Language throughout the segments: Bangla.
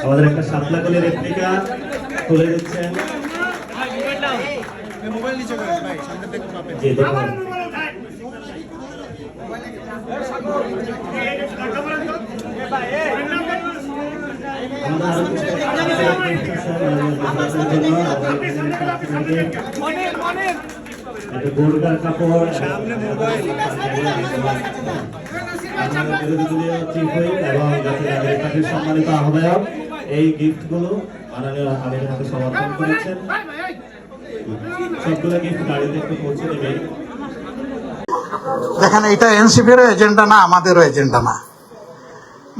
আমাদের একটা শাপলা কলের রেপ্লিকা তুলে দিচ্ছেন। জি দেখুন, গোলকার কাপড় এবং সম্মানিত আহ্বায়ক এই গিফট গুলো মাননীয় আমিরের হাতে সমর্পণ করেছেন। সবগুলো গিফট গাড়িতে একটু পৌঁছে দেবেন। দেখেন, এটা এনসিপির এজেন্ডা না, আমাদেরও এজেন্ডা না।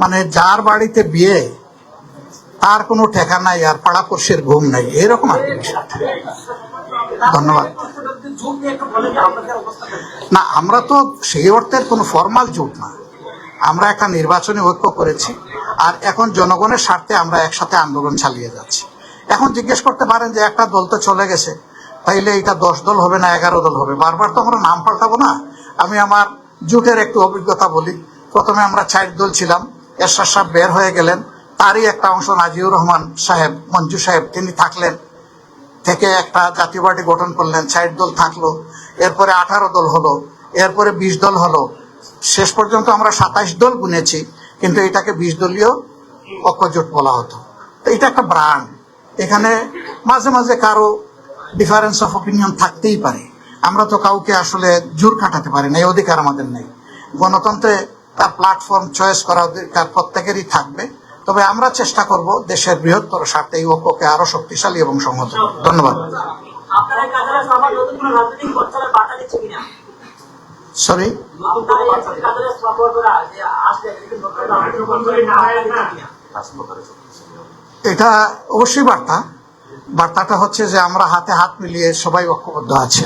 মানে যার বাড়িতে বিয়ে তার কোনো ঠেকা নাই আর পাড়াপড়শির ঘুম নাই, এরকম আর কি বিষয়টা। ধন্যবাদ। না, আমরা তো সেই অর্থের কোনো ফর্মাল জোট না, আমরা একটা নির্বাচনী ঐক্য করেছি আর এখন জনগণের স্বার্থে আমরা একসাথে আন্দোলন চালিয়ে যাচ্ছি। এখন জিজ্ঞেস করতে পারেন যে একটা দল তো চলে গেছে, তাইলে এটা 10 দল হবে না 11 দল হবে? বারবার তো আমরা নাম পাল্টাবো না। আমি আমার জোটের একটু অভিজ্ঞতা বলি। প্রথমে আমরা 4 দল ছিলাম, এরশাদ সাহেব বের হয়ে গেলেন, তারই একটা অংশ নাজিউর রহমান সাহেব, মঞ্জু সাহেব, তিনি থাকলেন, থেকে একটা জাতীয় পার্টি গঠন করলেন, 4 দল থাকলো, এরপরে 18 দল হলো, এরপরে 20 দল হলো, শেষ পর্যন্ত আমরা 27 দল গুনেছি, কিন্তু এটাকে 20 দলীয় ঐক্যজোট বলা হতো। তো এটা একটা ব্র্যান্ড, এখানে মাঝে মাঝে কারো ডিফারেন্স অফ অপিনিয়ন থাকতেই পারে, আমরা তো কাউকে আসলে জোর খাটাতে পারি না, এই অধিকার আমাদের নেই। গণতন্ত্রে তার প্ল্যাটফর্ম চয়েস করার অধিকার প্রত্যেকেরই থাকবে, তবে আমরা চেষ্টা করব দেশের বৃহত্তর স্বার্থে এই ঐক্যকে আরো শক্তিশালী এবং সংহত। ধন্যবাদ। সরি, এটা অবশ্যই বার্তাটা হচ্ছে যে আমরা হাতে হাত মিলিয়ে সবাই ঐক্যবদ্ধ আছি।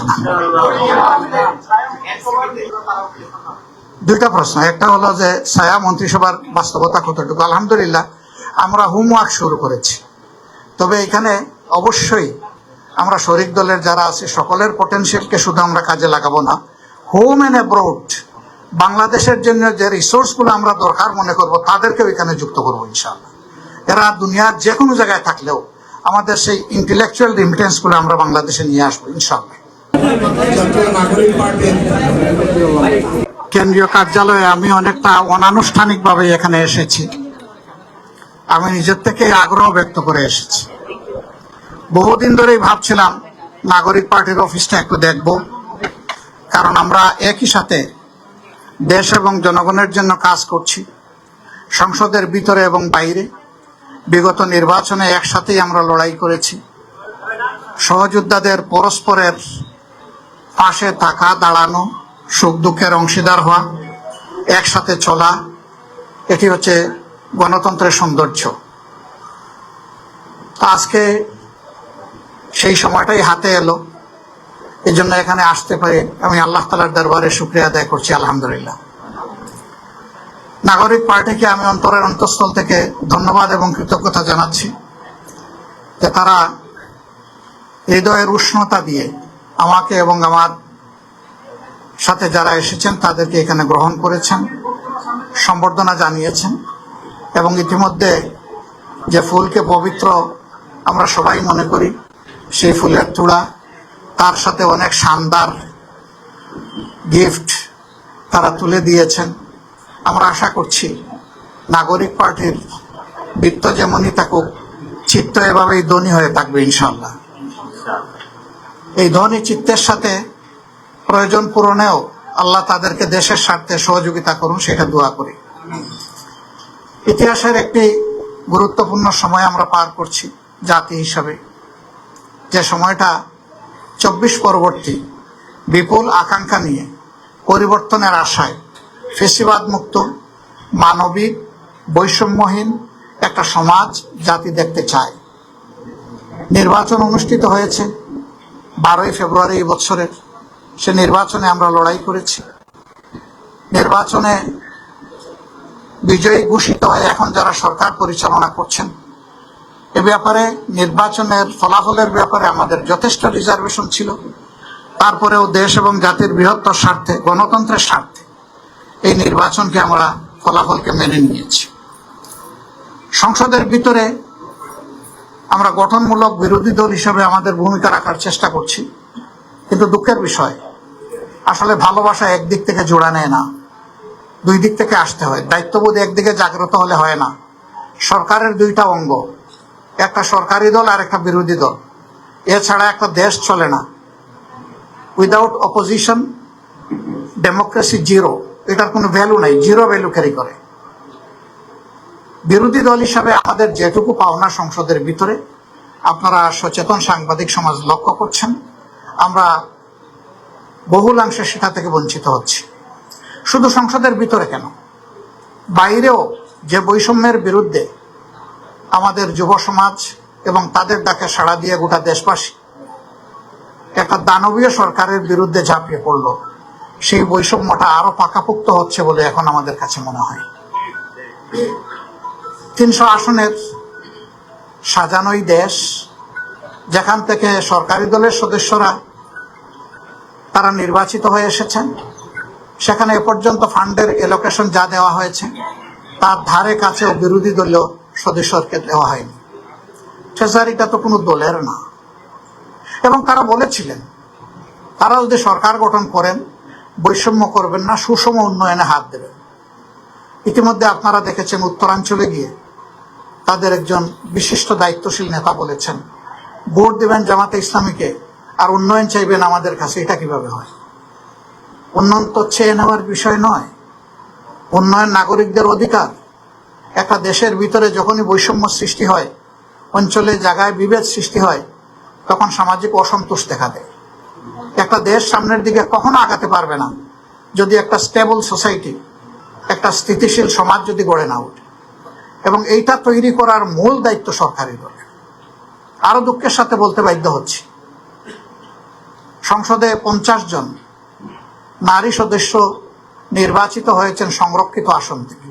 দুইটা প্রশ্ন, একটা হলো যে ছায়া মন্ত্রিসভার বাস্তবতা কতটুকু। আলহামদুলিল্লাহ আমরা হোমওয়ার্ক শুরু করেছি, তবে এখানে অবশ্যই আমরা শরিক দলের যারা আছে সকলের পটেনশিয়ালকে শুধু আমরা কাজে লাগাবো না, হোম এন্ড অ্যাব্রোড বাংলাদেশের জন্য যে রিসোর্সগুলো আমরা দরকার মনে করব তাদেরকেও এখানে যুক্ত করবো ইনশাআল্লাহ। এরা দুনিয়ার যে কোনো জায়গায় থাকলেও আমাদের সেই ইন্টেলেকচুয়াল রিমিটেন্সগুলো আমরা বাংলাদেশে নিয়ে আসবো ইনশাআল্লাহ। কেন্দ্রীয় কার্যালয়ে আমি অনেকটা অনানুষ্ঠানিকভাবে এখানে এসেছি, আমি নিজের থেকে আগ্রহ ব্যক্ত করে এসেছি। বহুদিন ধরেই ভাবছিলাম নাগরিক পার্টির অফিসটা একটু দেখব, কারণ আমরা একই সাথে দেশ এবং জনগণের জন্য কাজ করছি, সংসদের ভিতরে এবং বাইরে। বিগত নির্বাচনে একসাথেই আমরা লড়াই করেছি, সহযোদ্ধাদের পরস্পরের পাশে থাকা, দাঁড়ানো, সুখ দুঃখের অংশীদার হওয়া, একসাথে চলা, এটি হচ্ছে গণতন্ত্রের সৌন্দর্য। আজকে সেই সময়টাই হাতে এলো, এই জন্য এখানে আসতে পারে আমি আল্লাহ তাআলার দরবারে শুকরিয়া আদায় করছি, আলহামদুলিল্লাহ। নাগরিক পার্টিকে আমি অন্তরের অন্তঃস্থল থেকে ধন্যবাদ এবং কৃতজ্ঞতা জানাচ্ছি যে তারা হৃদয়ের উষ্ণতা দিয়ে আমাকে এবং আমার সাথে যারা এসেছেন তাদেরকে এখানে গ্রহণ করেছেন, সম্বর্ধনা জানিয়েছেন এবং ইতিমধ্যে যে ফুলকে পবিত্র আমরা সবাই মনে করি সেই ফুলের তোড়া, তার সাথে অনেক শানদার গিফট তারা তুলে দিয়েছেন। আমরা আশা করছি নাগরিক পার্টির বৃত্ত যেমনই থাকুক, চিত্ত এভাবেই ধনী হয়ে থাকবে ইনশাআল্লাহ। এই ধনী চিত্তের সাথে প্রয়োজন পূরণেও আল্লাহ তাদেরকে দেশের স্বার্থে সহযোগিতা করুন, সেটা দোয়া করি। ইতিহাসের একটি গুরুত্বপূর্ণ সময় আমরা পার করছি জাতি হিসাবে, যে সময়টা 24 পরবর্তী বিপুল আকাঙ্ক্ষা নিয়ে পরিবর্তনের আশায় ফেসিবাদ মুক্ত, মানবিক, বৈষম্যহীন একটা সমাজ জাতি দেখতে চায়। নির্বাচন অনুষ্ঠিত হয়েছে 12ই ফেব্রুয়ারি এই বছরের, সে নির্বাচনে আমরা লড়াই করেছি। নির্বাচনে বিজয়ী ঘোষিত হয়ে এখন যারা সরকার পরিচালনা করছেন, এ ব্যাপারে নির্বাচনের ফলাফলের ব্যাপারে আমাদের যথেষ্ট রিজার্ভেশন ছিল। তারপরেও দেশ এবং জাতির বৃহত্তর স্বার্থে, গণতন্ত্রের স্বার্থে এই নির্বাচনকে আমরা ফলাফলকে মেনে নিয়েছি। সংসদের ভিতরে আমরা গঠনমূলক বিরোধী দল হিসেবে আমাদের ভূমিকা রাখার চেষ্টা করছি, কিন্তু দুঃখের বিষয় আসলে ভালোবাসা একদিক থেকে জোড়া নেয় না, দুই দিক থেকে আসতে হয়। দায়িত্ববোধ একদিকে জাগ্রত হলে হয় না। সরকারের দুইটা অঙ্গ, একটা সরকারি দল আর একটা বিরোধী দল, এছাড়া একটা দেশ চলে না। উইদাউট অপোজিশন ডেমোক্রেসি জিরো, এটার কোনো ভ্যালু নাই, জিরো ভ্যালু ক্যারি করে। বিরোধী দল হিসাবে আমাদের যেটুকু পাওনা সংসদের ভিতরে, আপনারা সচেতন সাংবাদিক সমাজ লক্ষ্য করছেন, আমরা বহুলাংশে সেটা থেকে বঞ্চিত হচ্ছি। শুধু সংসদের ভিতরে কেন, বাইরেও যে বৈষম্যের বিরুদ্ধে আমাদের যুব সমাজ এবং তাদের ডাকে সাড়া দিয়ে গোটা দেশবাসী একটা দানবীয় সরকারের বিরুদ্ধে ঝাঁপিয়ে পড়ল, সেই বৈষম্যটা আরো পাকাপোক্ত হচ্ছে বলে এখন আমাদের কাছে মনে হয়। 300 আসনের সাজানোই দেশ, যেখান থেকে সরকারি দলের সদস্যরা তারা নির্বাচিত হয়ে এসেছেন, সেখানে এ পর্যন্ত ফান্ডের এলোকেশন যা দেওয়া হয়েছে তার ধারে কাছেও বিরোধী দলীয় সদস্যকে দেওয়া হয়নি। ট্রেজারিটা তো কোনো দলের না। এবং তারা বলেছিলেন তারা যদি সরকার গঠন করেন বৈষম্য করবেন না, সুষম উন্নয়নে হাত দেবেন। ইতিমধ্যে আপনারা দেখেছেন উত্তরাঞ্চলে গিয়ে তাদের একজন বিশিষ্ট দায়িত্বশীল নেতা বলেছেন, ভোট দেবেন জামাতে ইসলামীকে আর উন্নয়ন চাইবেন আমাদের কাছে। এটা কিভাবে হয়? উন্নয়ন তো চেয়ে নেওয়ার বিষয় নয়, উন্নয়ন নাগরিকদের অধিকার। একটা দেশের ভিতরে যখনই বৈষম্য সৃষ্টি হয়, অঞ্চলে জায়গায় বিভেদ সৃষ্টি হয়, তখন সামাজিক অসন্তোষ দেখা দেয়। একটা দেশ সামনের দিকে কখনো আগাতে পারবে না যদি একটা স্টেবল সোসাইটি, একটা স্থিতিশীল সমাজ যদি গড়ে না ওঠে। এবং এইটা তৈরি করার মূল দায়িত্ব সরকারি দলের। আরো দুঃখের সাথে বলতে বাধ্য হচ্ছি, সংসদে 50 জন নারী সদস্য নির্বাচিত হয়েছেন সংরক্ষিত আসন থেকে।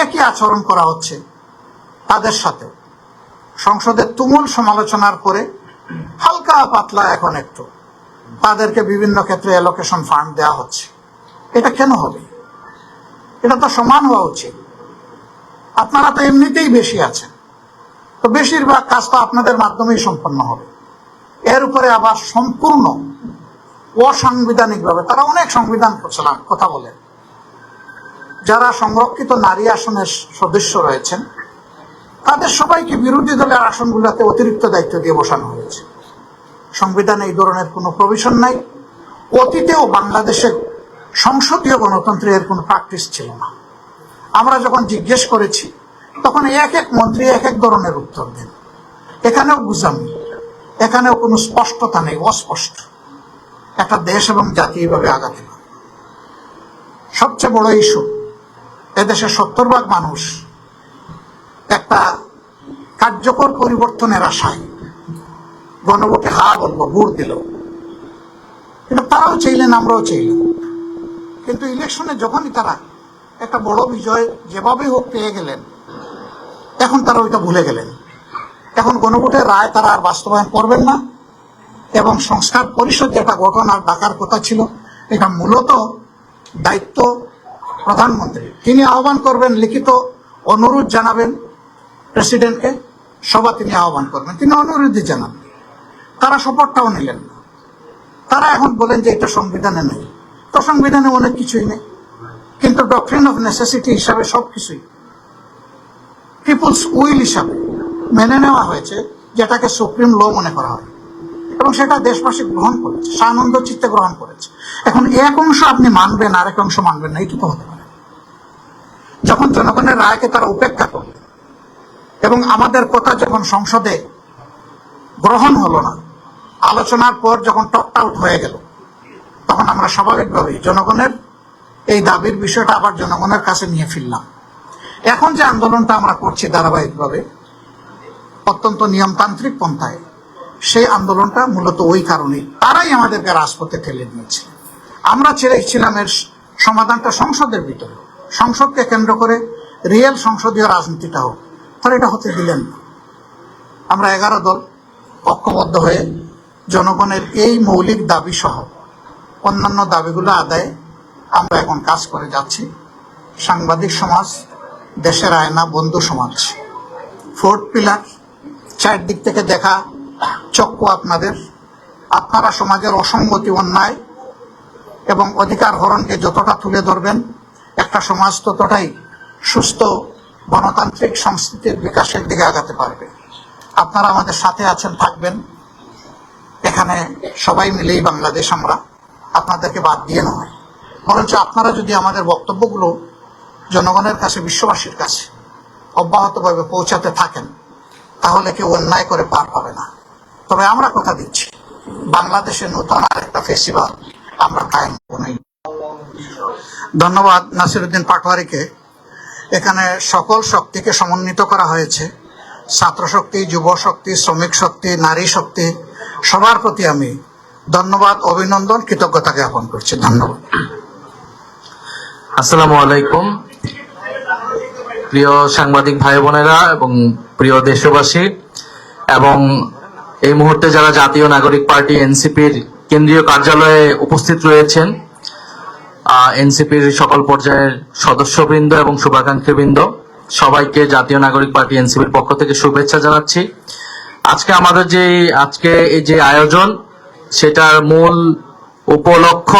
একই আচরণ করা হচ্ছে তাদের সাথে। সংসদের তুমুল সমালোচনার পরে হালকা পাতলা এখন একটু তাদেরকে বিভিন্ন ক্ষেত্রে অ্যালোকেশন ফান্ড দেওয়া হচ্ছে। এটা কেন হবে? এটা তো সমান হওয়া উচিত। আপনারা তো এমনিতেই বেশি আছেন, তো বেশিরভাগ কাজ তো আপনাদের মাধ্যমেই সম্পন্ন হবে। এর উপরে আবার সম্পূর্ণ অসাংবিধানিক ভাবে তারা অনেক সংবিধান কথা বলে। যারা সংরক্ষিত নারী আসনের সদস্য রয়েছেন তাদের সবাইকে বিরোধী দলের আসনগুলোতে অতিরিক্ত দায়িত্ব দিয়ে বসানো হয়েছে। সংবিধানে এই ধরনের কোনো প্রভিশন নাই। অতীতেও বাংলাদেশের সংসদীয় গণতন্ত্রে এর কোনো প্র্যাকটিস ছিল না। আমরা যখন জিজ্ঞেস করেছি তখন এক এক মন্ত্রী এক এক ধরনের উত্তর দেন। এখানেও বুঝামি, এখানেও কোনো স্পষ্টতা নেই, অস্পষ্ট। একটা দেশ এবং জাতি এইভাবে আগাতে পারে। সবচেয়ে বড় ইস্যু, এদেশের 70% মানুষ একটা কার্যকর পরিবর্তনের আশায় গণভোটে হা বলবো, ভোট দিল। কিন্তু তারাও চাইলেন, আমরাও চাইলাম। কিন্তু ইলেকশনে যখনই তারা একটা বড় বিজয় যেভাবে হোক পেয়ে গেলেন, এখন তারা ওইটা ভুলে গেলেন। এখন গণভোটের রায় তারা আর বাস্তবায়ন করবেন না। এবং সংস্কার পরিষদ যেটা গঠন আর ডাকার কথা ছিল, এটা মূলত দায়িত্ব প্রধানমন্ত্রী। তিনি আহ্বান করবেন, লিখিত অনুরোধ জানাবেন প্রেসিডেন্টকে, সভা তিনি আহ্বান করবেন, তিনি অনুরোধই জানাবেন। তারা শপথটাও নিলেন না। তারা এখন বলেন যে এটা সংবিধানে নেই। তো সংবিধানে অনেক কিছুই নেই, কিন্তু ডক্ট্রিন অফ নেসেসিটি হিসাবে সবকিছুই পিপুলস উইল হিসাবে মেনে নেওয়া হয়েছে, যেটাকে সুপ্রিম ল মনে করা হয়। এবং সেটা দেশবাসী গ্রহণ করেছে, সানন্দ চিত্তে গ্রহণ করেছে। এখন এক অংশ আপনি মানবেন, আরেক অংশ মানবেন না, এইটুকু হতে পারে। যখন জনগণের রায়কে তারা উপেক্ষা করবে এবং আমাদের কথা যখন সংসদে গ্রহণ হলো না, আলোচনার পর যখন টপ আউট হয়ে গেল, তখন আমরা স্বাভাবিকভাবে জনগণের এই দাবির বিষয়টা আবার জনগণের কাছে নিয়ে ফিরলাম। এখন যে আন্দোলনটা আমরা করছি ধারাবাহিকভাবে অত্যন্ত নিয়মতান্ত্রিক পন্থায়, সেই আন্দোলনটা মূলত ওই কারণেই তারাই আমাদেরকে রাজপথে ঠেলে দিয়েছে। আমরা চেয়েছিলাম এর সমাধানটা সংসদের ভিতরে, সংসদকে কেন্দ্র করে রিয়েল সংসদীয় রাজনীতিটা হোক। তারা এটা হতে দিলেন না। আমরা 11 দল ঐক্যবদ্ধ হয়ে জনগণের এই মৌলিক দাবি সহ অন্যান্য দাবিগুলো আদায়ে আমরা এখন কাজ করে যাচ্ছি। সাংবাদিক সমাজ দেশের আয়না, বন্ধু সমাজ, ফোর্থ পিলার, চারদিক থেকে দেখা চক্ষু আপনাদের। আপনারা সমাজের অসঙ্গতি, অন্যায় এবং অধিকার হরণকে যতটা তুলে ধরবেন, একটা সমাজ ততটাই সুস্থ গণতান্ত্রিক সংস্কৃতির বিকাশের দিকে আগাতে পারবে। আপনারা আমাদের সাথে আছেন, থাকবেন। এখানে সবাই মিলেই বাংলাদেশ, আমরা আপনাদেরকে বাদ দিয়ে নয়, বরঞ্চ আপনারা যদি আমাদের বক্তব্যগুলো জনগণের কাছে, বিশ্ববাসীর কাছে অব্যাহতভাবে পৌঁছাতে থাকেন, তাহলে কেউ অন্যায় করে পার পাবে না। তবে আমরা কথা দিচ্ছি, বাংলাদেশে নতুন আরেকটা ফেস্টিভ্যাল আমরা কায়েম করব না। ধন্যবাদ নাসিরউদ্দিন পাটোয়ারিকে। এখানে সকল শক্তিকে সমন্বিত করা হয়েছে, ছাত্র শক্তি, যুব শক্তি, শ্রমিক শক্তি, নারী শক্তি, সবার প্রতি আমি ধন্যবাদ, অভিনন্দন, কৃতজ্ঞতা জ্ঞাপন করছি। ধন্যবাদ। আসসালামু আলাইকুম প্রিয় সাংবাদিক ভাই বোনেরা এবং প্রিয় দেশবাসী, এবং এই মুহূর্তে যারা জাতীয় নাগরিক পার্টি এনসিপির কেন্দ্রীয় কার্যালয়ে উপস্থিত রয়েছেন, এনসিপির সকল পর্যায়ের সদস্যবৃন্দ এবং শুভাকাঙ্ক্ষীবৃন্দ, সবাইকে জাতীয় নাগরিক পার্টি এনসিপির পক্ষ থেকে শুভেচ্ছা জানাচ্ছি। আজকে আমাদের আজকে এই যে আয়োজন, সেটার মূল উপলক্ষ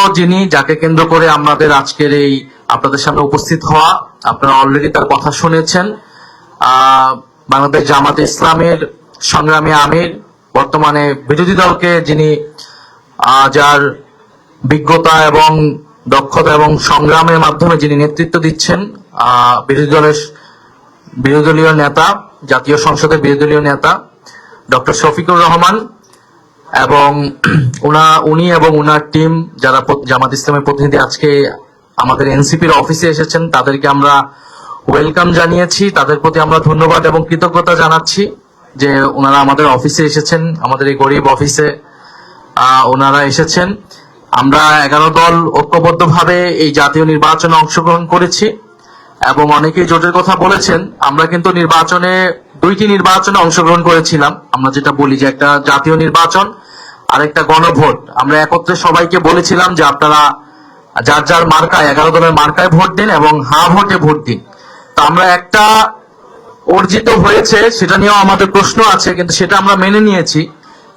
যাকে কেন্দ্র করে আমাদের আজকের এই আপনাদের সামনে উপস্থিত হওয়া, আপনারা অলরেডি তার কথা শুনেছেন। বাংলাদেশ জামাতে ইসলামের সংগ্রামী আমির, বর্তমানে বিরোধী দলকে যিনি যার বিজ্ঞতা এবং দক্ষতা এবং সংগ্রামের মাধ্যমে যিনি নেতৃত্ব দিচ্ছেন, বিরোধী দলীয় নেতা, জাতীয় সংসদের বিরোধী দলীয় নেতা ডক্টর শফিকুর রহমান, এবং উনি এবং উনার টিম, যারা জামাত ইসলামের প্রতিনিধি আজকে আমাদের এনসিপির অফিসে এসেছেন, তাদেরকে আমরা ওয়েলকাম জানিয়েছি। তাদের প্রতি আমরা ধন্যবাদ এবং কৃতজ্ঞতা জানাচ্ছি যে ওনারা আমাদের অফিসে এসেছেন, আমাদের এই গরিব অফিসে ওনারা এসেছেন। আমরা 11 দল ঐক্যবদ্ধভাবে এই জাতীয় নির্বাচনে অংশগ্রহণ করেছি, এবং অনেকেই জোটের কথা বলেছেন। আমরা কিন্তু দুইটি নির্বাচনে অংশগ্রহণ করেছিলাম। আমরা যেটা বলি যে একটা জাতীয় নির্বাচন আর একটা গণভোট। আমরা একত্রে সবাইকে বলেছিলাম যে আপনারা যার যার মার্কায়, 11 দলের মার্কায় ভোট দিন এবং হা ভোটে ভোট দিন। তো আমরা একটা অর্জিত হয়েছে, সেটা নিয়েও আমাদের প্রশ্ন আছে, কিন্তু সেটা আমরা মেনে নিয়েছি।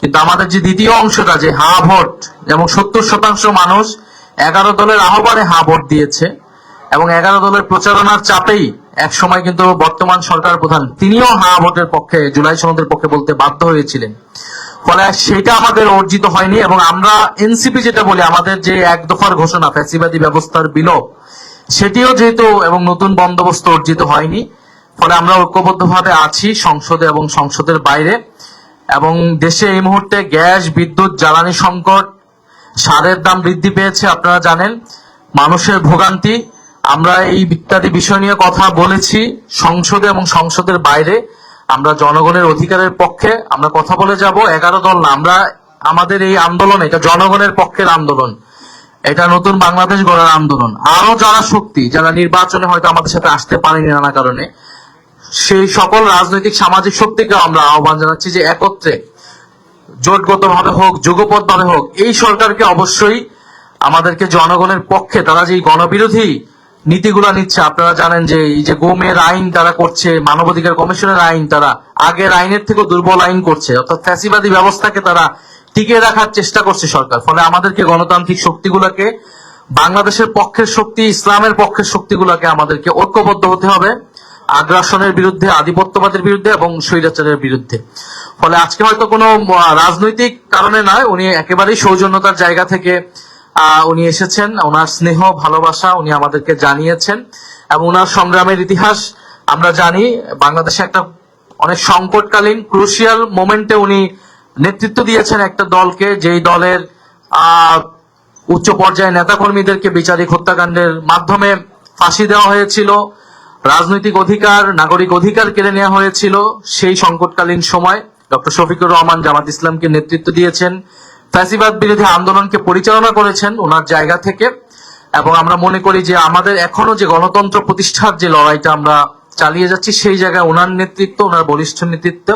কিন্তু আমাদের যে দ্বিতীয় অংশটা, যে হা ভোট, যেমন 70% মানুষ 11 দলের আহ্বানে হা ভোট দিয়েছে, এবং 11 দলের প্রচারণার চাপেই এক সময় কিন্তু বর্তমান সরকার প্রধান তিনিও হা ভোটের পক্ষে, জুলাই সনদের পক্ষে বলতে বাধ্য হয়েছিলেন। ফলে সেটা আমাদের অর্জিত হয়নি। এবং আমরা এনসিপি যেটা বলি, আমাদের যে এক দফার ঘোষণা, ফ্যাসিবাদী ব্যবস্থার বিলোপ, সেটিও যেহেতু এবং নতুন বন্দোবস্ত অর্জিত হয়নি। ফলে আমরা ঐক্যবদ্ধভাবে আছি সংসদে এবং সংসদের বাইরে। এবং দেশে এই মুহূর্তে গ্যাস, বিদ্যুৎ, জ্বালানি সংকট, সারের দাম বৃদ্ধি পেয়েছে, আপনারা জানেন, মানুষের ভোগান্তি। আমরা এই ইত্যাদি বিষয় নিয়ে কথা বলেছি সংসদে এবং সংসদের বাইরে। আমরা জনগণের অধিকারের পক্ষে আমরা কথা বলে যাব। 11 দল না, আমরা আমাদের এই আন্দোলন, এটা জনগণের পক্ষের আন্দোলন, এটা নতুন বাংলাদেশ গড়ার আন্দোলন। আরো যারা শক্তি, যারা নির্বাচনে হয়তো আমাদের সাথে আসতে পারেনি নানা কারণে, সেই সকল রাজনৈতিক সামাজিক শক্তিকে আমরা আহ্বান জানাচ্ছি যে একত্রে, জোটগত ভাবে হোক, যুগপৎ ভাবে হোক, এই সরকারকে অবশ্যই আমাদেরকে জনগণের পক্ষে, তারা যে গণবিরোধী নীতিগুলা নিচ্ছে, আপনারা জানেন যে এই যে গোমের আইন তারা করছে, মানবাধিকার কমিশনের আইন, তারা আগের আইনের থেকে দুর্বল আইন করছে, অর্থাৎ ফ্যাসিবাদী ব্যবস্থাকে তারা টিকিয়ে রাখার চেষ্টা করছে সরকার। ফলে আমাদেরকে গণতান্ত্রিক শক্তিগুলোকে, বাংলাদেশের পক্ষের শক্তি, ইসলামের পক্ষের শক্তিগুলোকে আমাদেরকে ঐক্যবদ্ধ হতে হবে আগ্রাসনের বিরুদ্ধে, আধিপত্যবাদের বিরুদ্ধে এবং স্বৈরাচারের বিরুদ্ধে। ফলে আজকে হয়তো কোনো রাজনৈতিক কারণে নয়, উনি একেবারেই সৌজন্যতার জায়গা থেকে উনি এসেছেন। ওনার স্নেহ, ভালোবাসা উনি আমাদেরকে জানিয়েছেন, এবং ওনার সংগ্রামের ইতিহাস আমরা জানি। বাংলাদেশে একটা অনেক সংকটকালীন ক্রুশিয়াল মোমেন্টে উনি নেতৃত্ব দিয়েছেন একটা দলকে, যেই দলের উচ্চ পর্যায়ে নেতাকর্মীদেরকে বিচারিক হত্যাকাণ্ডের মাধ্যমে ফাঁসি দেওয়া হয়েছিল, রাজনৈতিক অধিকার, নাগরিক অধিকার কেড়ে নেওয়া হয়েছিল। সেই সংকটকালীন সময় ডক্টর শফিকুর রহমান জামাত ইসলামকে নেতৃত্ব দিয়েছেন, ফ্যাসিবাদ বিরোধী আন্দোলনকে পরিচালনা করেছেন ওনার জায়গা থেকে। এবং আমরা মনে করি যে আমাদের এখনো যে গণতন্ত্র প্রতিষ্ঠার যে লড়াইটা আমরা চালিয়ে যাচ্ছি, সেই জায়গায় ওনার নেতৃত্ব, ওনার বলিষ্ঠ নেতৃত্ব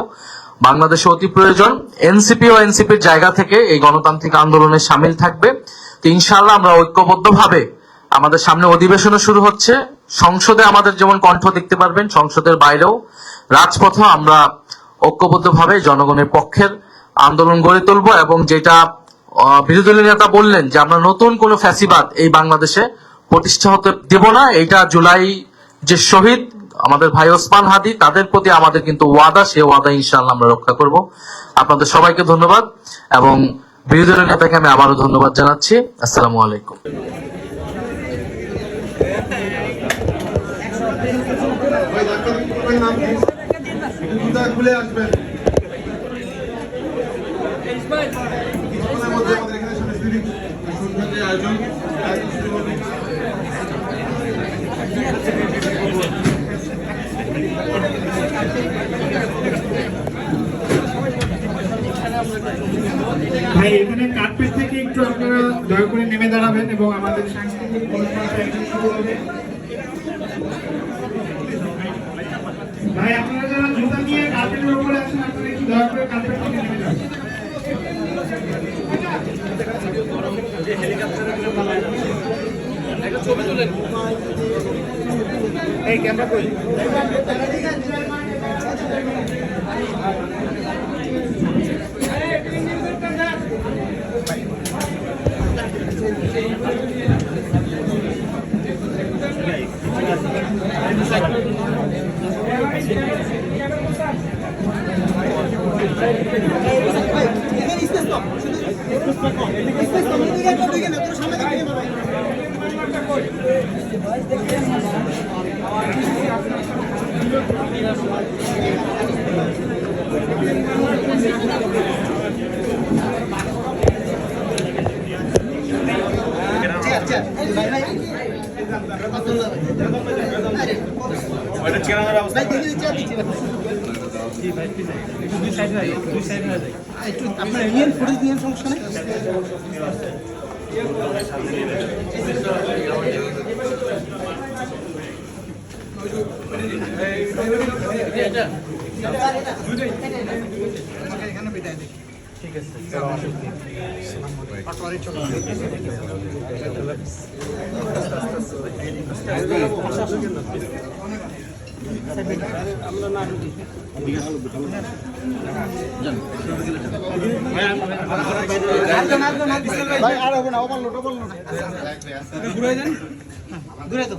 বাংলাদেশে অতি প্রয়োজন। এনসিপি ও এনসিপির জায়গা থেকে এই গণতান্ত্রিক আন্দোলনে সামিল থাকবে। তো ইনশাআল্লাহ আমরা ঐক্যবদ্ধভাবে আমাদের সামনে অধিবেশনও শুরু হচ্ছে। সংসদে আমাদের যেমন কণ্ঠ দেখতে পারবেন, সংসদের বাইরেও রাজপথে আমরা ঐক্যবদ্ধভাবে জনগণের পক্ষের আন্দোলন গড়ে তুলবো। এবং যেটা বিরোধী দলীয় নেতা বললেন যে আমরা নতুন কোনো ফ্যাসিবাদ এই বাংলাদেশে প্রতিষ্ঠা হতে দেব না, এটা জুলাই যে শহীদ আমাদের ভাই ওসমান হাদি তাদের প্রতি আমাদের কিন্তু ওয়াদা, সে ওয়াদা ইনশাআল্লাহ আমরা রক্ষা করব। আপনাদের সবাইকে ধন্যবাদ এবং বিরোধী দলের নেতাকে আমি আবারও ধন্যবাদ জানাচ্ছি। আসসালামু আলাইকুম। খুলে আসবেন কিছুক্ষণের মধ্যে আমাদের এখানে সাংস্কৃতিক অনুষ্ঠানের আয়োজন ভাই এখানে কার্পেট থেকে একটু আপনারা দয়া করে নেমে দাঁড়াবেন এবং আমাদের সাংস্কৃতিক অনুষ্ঠানটা একটু শুরু হবে। ভাই আপনারা যারা জুতা নিয়ে কার্পেটের উপরে আছেন আপনারা একটু দয়া করে কার্পেট থেকে নেমে যান। এই ক্যামেরা কই? আপনার ইন্ডিয়ান ফুটেজ নিয়ে সমস্যা নেই। এখানে বিদায় দেখি। ঠিক আছে। আমরা না ভাই আর হবে না, ওভারলোড ঘুরে দেন, ঘুরে তো